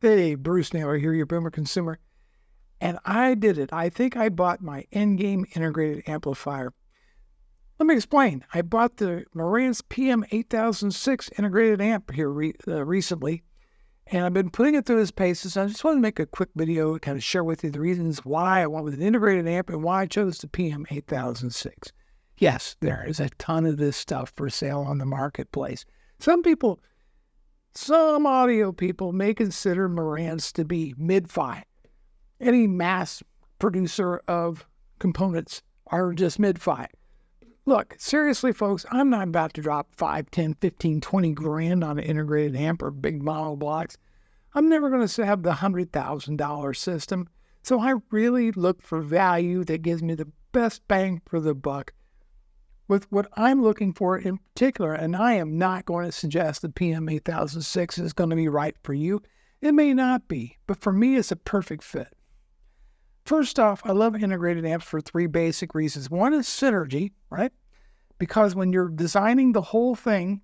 Hey, Bruce Naylor here, your boomer consumer. And I did it. I think I bought my endgame integrated amplifier. Let me explain. I bought the Marantz PM8006 integrated amp here recently, and I've been putting it through its paces. I just want to make a quick video and kind of share with you the reasons why I went with an integrated amp and why I chose the PM8006. Yes, there is a ton of this stuff for sale on the marketplace. Some audio people may consider Marantz to be mid-fi. Any mass producer of components are just mid-fi. Look, seriously, folks, I'm not about to drop 5, 10, 15, 20 grand on an integrated amp or big mono blocks. I'm never going to have the $100,000 system. So I really look for value that gives me the best bang for the buck with what I'm looking for in particular. And I am not going to suggest the PM8006 is going to be right for you. It may not be, but for me, it's a perfect fit. First off, I love integrated amps for three basic reasons. One is synergy, right? Because when you're designing the whole thing,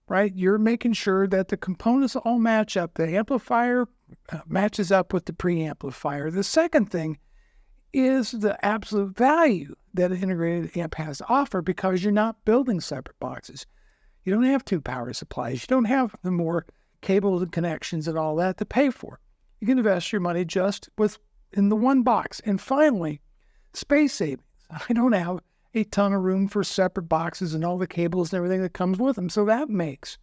right, you're making sure that the components all match up. The amplifier matches up with the preamplifier. The second thing is the absolute value that an integrated amp has to offer because you're not building separate boxes. You don't have two power supplies. You don't have the more cables and connections and all that to pay for. You can invest your money just in the one box. And finally, space savings. I don't have a ton of room for separate boxes and all the cables and everything that comes with them. So that makes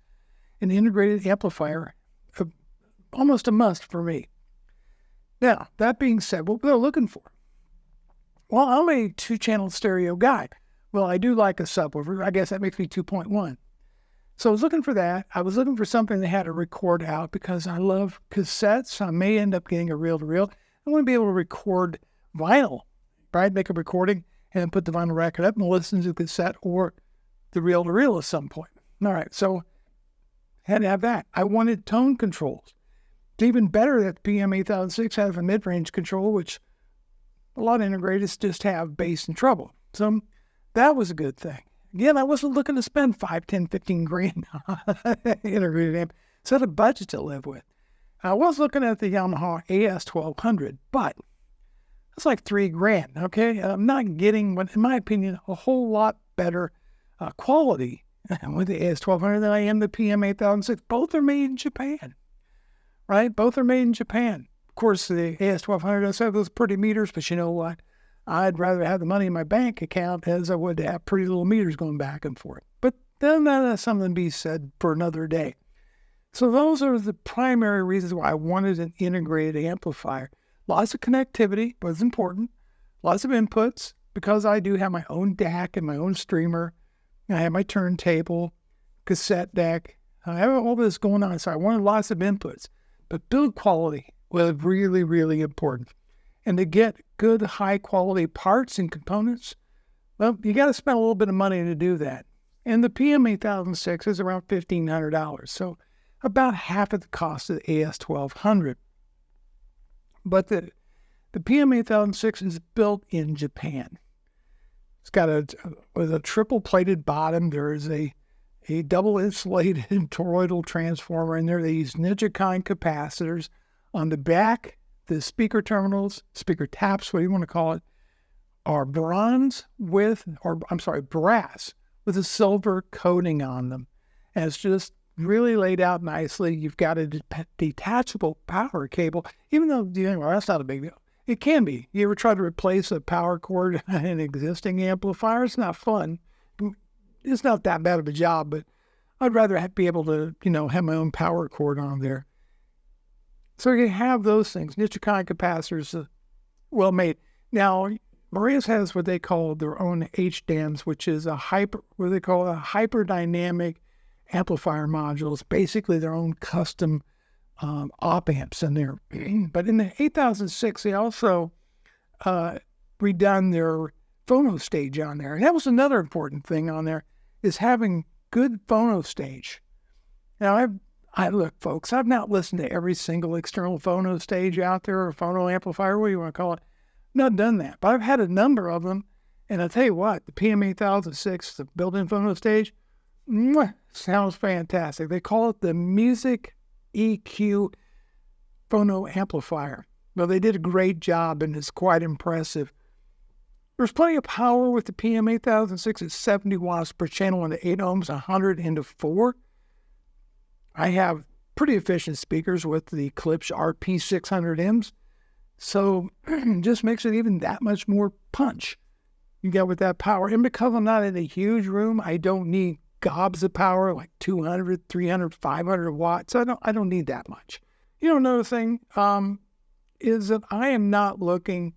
an integrated amplifier almost a must for me. Now, that being said, what they're looking for. Well, I'm a 2-channel stereo guy. Well, I do like a subwoofer. I guess that makes me 2.1. So I was looking for that. I was looking for something that had a record out because I love cassettes. I may end up getting a reel-to-reel. I want to be able to record vinyl, right? Make a recording and put the vinyl record up and listen to the cassette or the reel-to-reel at some point. All right, so I had to have that. I wanted tone controls. It's even better that the PM8006 has a mid-range control, which a lot of integrators just have bass and treble. So that was a good thing. Again, I wasn't looking to spend 5, 10, 15 grand on an integrated amp. So I had a budget to live with. I was looking at the Yamaha AS1200, but it's like $3 grand, okay? I'm not getting, in my opinion, a whole lot better quality with the AS1200 than I am the PM8006. Both are made in Japan, right? Both are made in Japan. Of course, the AS1200 does have those pretty meters, but you know what? I'd rather have the money in my bank account as I would to have pretty little meters going back and forth. But then that's something to be said for another day. So those are the primary reasons why I wanted an integrated amplifier. Lots of connectivity was important. Lots of inputs because I do have my own DAC and my own streamer. I have my turntable, cassette deck. I have all this going on. So I wanted lots of inputs. But build quality was really, really important. And to get good, high-quality parts and components, well, you got to spend a little bit of money to do that. And the PM8006 is around $1,500. So about half of the cost of the AS1200. But the PM8006 is built in Japan. It's got with a triple-plated bottom. There is a double insulated toroidal transformer in there. They use Ninja-kind capacitors. On the back, the speaker terminals, speaker taps, what do you want to call it, are brass with a silver coating on them. And it's just really laid out nicely. You've got a detachable power cable, even though you think, well, that's not a big deal. It can be. You ever try to replace a power cord in an existing amplifier? It's not fun. It's not that bad of a job, but I'd rather be able to, have my own power cord on there. So you have those things. Ninja-kind capacitors, well made. Now, Marantz has what they call their own HDAMs, which is what they call a hyperdynamic amplifier module. It's basically their own custom op amps in there. But in the 8006, they also redone their phono stage on there. And that was another important thing on there, is having good phono stage. Now, look, folks, I've not listened to every single external phono stage out there, or phono amplifier, what do you want to call it. Not done that, but I've had a number of them. And I'll tell you what, the PM8006, the built-in phono stage, sounds fantastic. They call it the Music EQ phono amplifier. Well, they did a great job, and it's quite impressive. There's plenty of power with the PM8006 at 70 watts per channel into 8 ohms, 100 into 4. I have pretty efficient speakers with the Klipsch RP600Ms, so just makes it even that much more punch you get with that power. And because I'm not in a huge room, I don't need gobs of power like 200, 300, 500 watts. I don't need that much. Another thing is that I am not looking.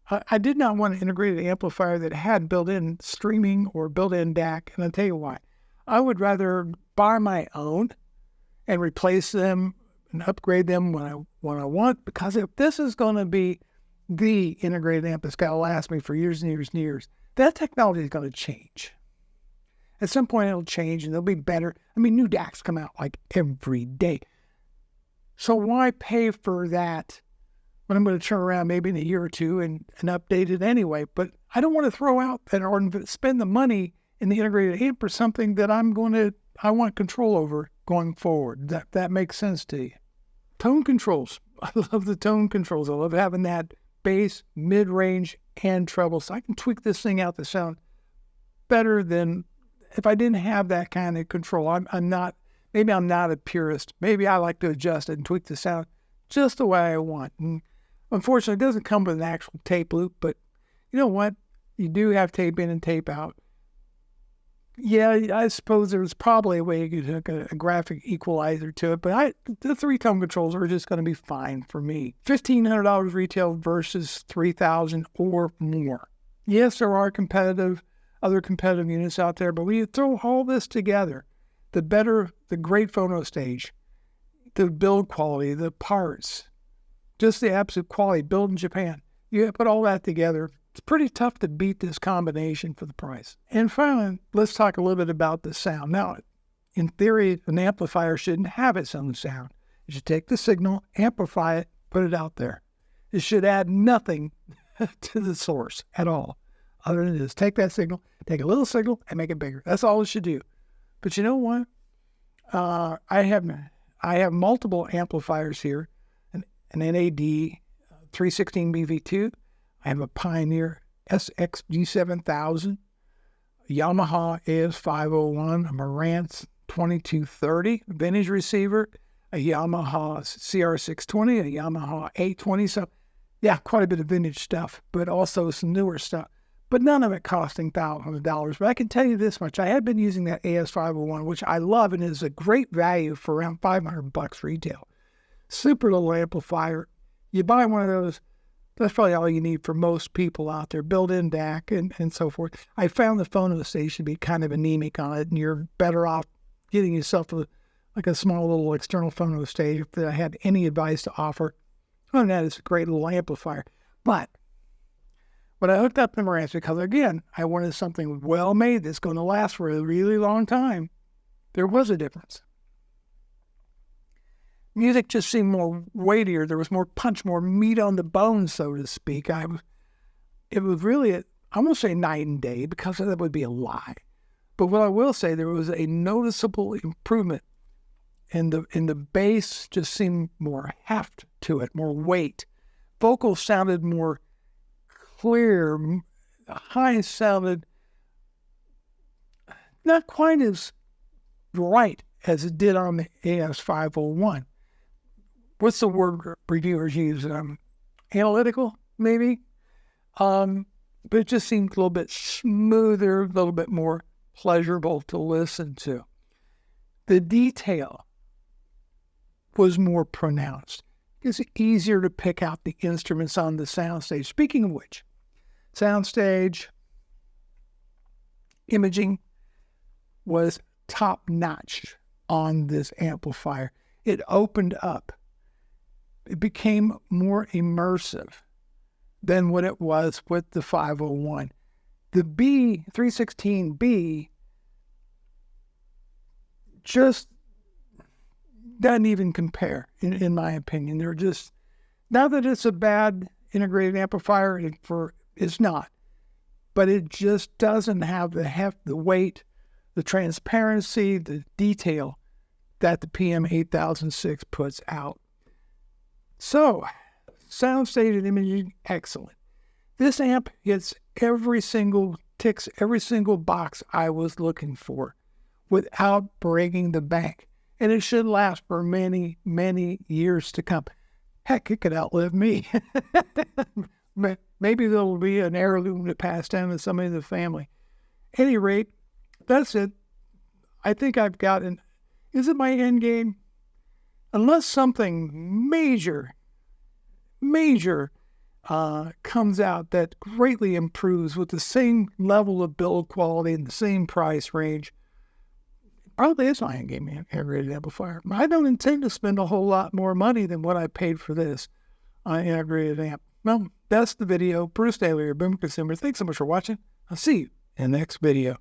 I did not want an integrated amplifier that had built-in streaming or built-in DAC, and I'll tell you why. I would rather buy my own and replace them and upgrade them when I want, because if this is going to be the integrated amp that's got to last me for years and years and years, that technology is going to change. At some point, it'll change and they'll be better. New DACs come out like every day. So why pay for that when I'm going to turn around maybe in a year or two and update it anyway? But I don't want to throw out that or spend the money in the integrated amp for something that I want control over going forward. That makes sense to you. Tone controls. I love the tone controls. I love having that bass, mid-range, and treble, so I can tweak this thing out to sound better than if I didn't have that kind of control. I'm not a purist. Maybe I like to adjust it and tweak the sound just the way I want. And unfortunately, it doesn't come with an actual tape loop, but you know what? You do have tape in and tape out. Yeah, I suppose there's probably a way you could hook a graphic equalizer to it, but the 3-tone controls are just going to be fine for me. $1,500 retail versus $3,000 or more. Yes, there are other competitive units out there, but when you throw all this together, the great phono stage, the build quality, the parts, just the absolute quality built in Japan, you put all that together, it's pretty tough to beat this combination for the price. And finally, let's talk a little bit about the sound. Now, in theory, an amplifier shouldn't have its own sound. It should take the signal, amplify it, put it out there. It should add nothing to the source at all, other than just take that signal, take a little signal, and make it bigger. That's all it should do. But you know what? I have multiple amplifiers here, an NAD 316 BV2. I have a Pioneer SXG7000, a Yamaha AS501, a Marantz 2230 vintage receiver, a Yamaha CR620, a Yamaha 820. So, yeah, quite a bit of vintage stuff, but also some newer stuff. But none of it costing thousands of dollars. But I can tell you this much. I have been using that AS501, which I love and is a great value for around $500 retail. Super little amplifier. You buy one of those, that's probably all you need for most people out there, built-in DAC and so forth. I found the phono stage to be kind of anemic on it, and you're better off getting yourself a small little external phono stage if I had any advice to offer. Other than that, it's a great little amplifier. But when I hooked up the Marantz, because again, I wanted something well-made that's going to last for a really long time, there was a difference. Music just seemed more weightier. There was more punch, more meat on the bone, so to speak. It was really, I'm going to say night and day, because that would be a lie. But what I will say, there was a noticeable improvement, and the bass just seemed more heft to it, more weight. Vocals sounded more clear. High sounded not quite as right as it did on the AS501. What's the word reviewers use? Analytical, maybe? But it just seemed a little bit smoother, a little bit more pleasurable to listen to. The detail was more pronounced. It's easier to pick out the instruments on the soundstage. Speaking of which, soundstage imaging was top-notch on this amplifier. It opened up. It became more immersive than what it was with the 501. The B316B just doesn't even compare, in my opinion. They're just, not that it's a bad integrated amplifier, it's not, but it just doesn't have the heft, the weight, the transparency, the detail that the PM8006 puts out. So, sound stated imaging, excellent. This amp ticks every single box I was looking for without breaking the bank. And it should last for many, many years to come. Heck, it could outlive me. Maybe there'll be an heirloom to pass down to somebody in the family. At any rate, that's it. I think I've gotten, is it my end game? Unless something major comes out that greatly improves with the same level of build quality and the same price range, probably is my end game integrated amplifier. I don't intend to spend a whole lot more money than what I paid for this integrated amp. Well, that's the video. Bruce Daly, your Boom Consumer. Thanks so much for watching. I'll see you in the next video.